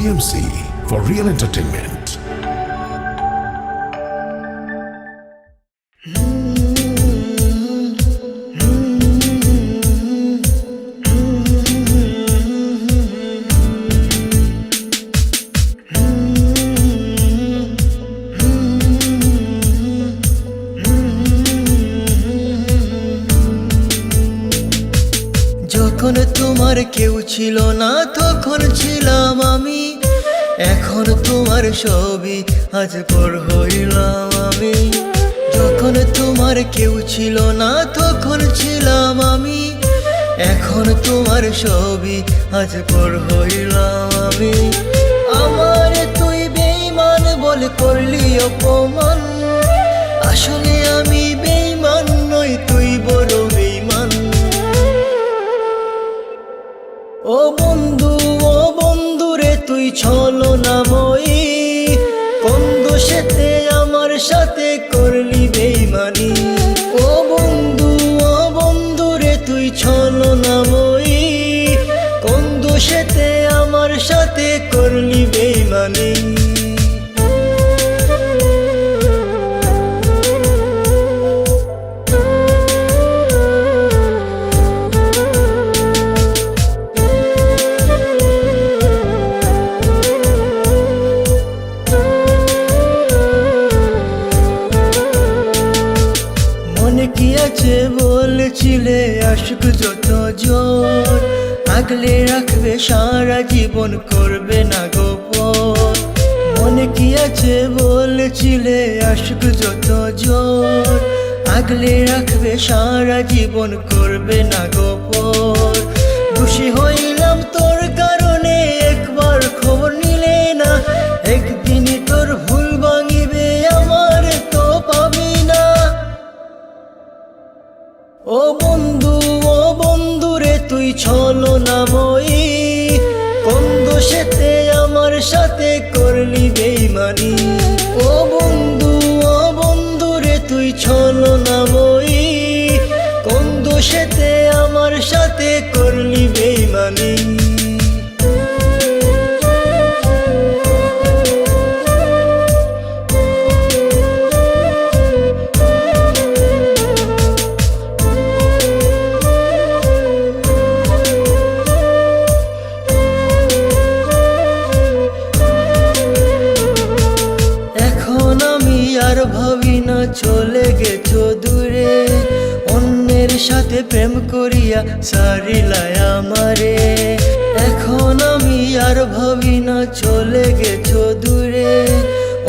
BMC for real entertainment. যখন তোমার কেউ ছিল না তখন ছিলাম আমি, এখন তোমার ছবি আজ পর হইলাম আমি। যখন তোমার কেউ ছিল না তখন ছিলাম আমি, এখন তোমার ছবি আজ পর হইলাম আমি। আমার তুই বেঈমান বলে করলি অপমান, আসলে আমি বেঈমান নই, তুই বড় বেঈমান। ও বন্ধু রে তুই ছলনাময়ী, কোন দোষেতে আমার সাথে করলি বেঈমানি। ও বন্ধু রে তুই ছলনাময়ী, কোন দোষেতে আমার সাথে করলি বেঈমানি। মনে কি আছে বলেছিলে আশিক যত জোর, আগলে রাখবে সারা জীবন করবে না গোপন। মনে কি আছে বলেছিলে আশিক যত জোর, আগলে রাখবে সারা জীবন করবে না গোপন। খুশি হইলাম তোর কারণে একবার খবর নিলে না, একদিনই তোর ভুল ভাঙিবে আমার তো পাবি না। ও বন্ধু রে তুই ছলনাময়ী, কোন দোষেতে আমার সাথে করলি বেঈমানি। ও বন্ধু রে তুই ছলনাময়ী, কোন দোষেতে আমার সাথে করলি বেঈমানি। আর ভাবি না চলে গেছো দূরে, অন্যের সাথে প্রেম করিয়া সারিলাই আমারে। এখন আমি আর ভাবি না চলে গেছো দূরে,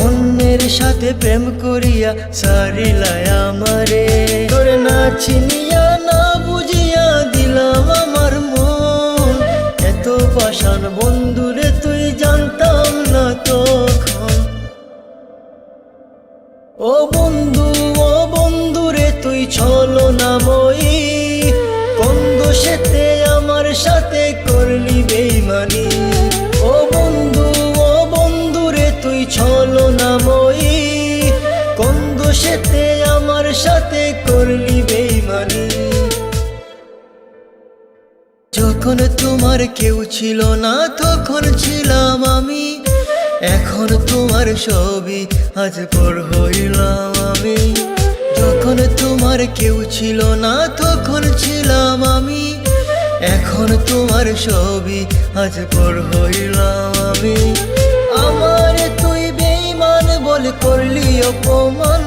অন্যের সাথে প্রেম করিয়া সারিলাই আমারে। তোরে না চিনিয়া না বুঝিয়া দিলাম আমার মন, এত পাষাণ বন্ধুরে তুই জানতাম না তখন। ও বন্ধু রে তুই ছলনাময়ী, কোন দোষেতে আমার সাথে করলি বেঈমানি। ও বন্ধু রে তুই ছলনাময়ী, কোন দোষেতে আমার সাথে করলি বেঈমানি। যখন তোমার কেউ ছিল না তখন ছিলাম আমি, এখন তোমার ছবি আজ পর হইলাম আমি। যখন তোমার কেউ ছিল না তখন ছিলাম আমি, এখন তোমার ছবি আজ পর হইলাম আমি। আমার তুই বেঈমান বলে করলি অপমান,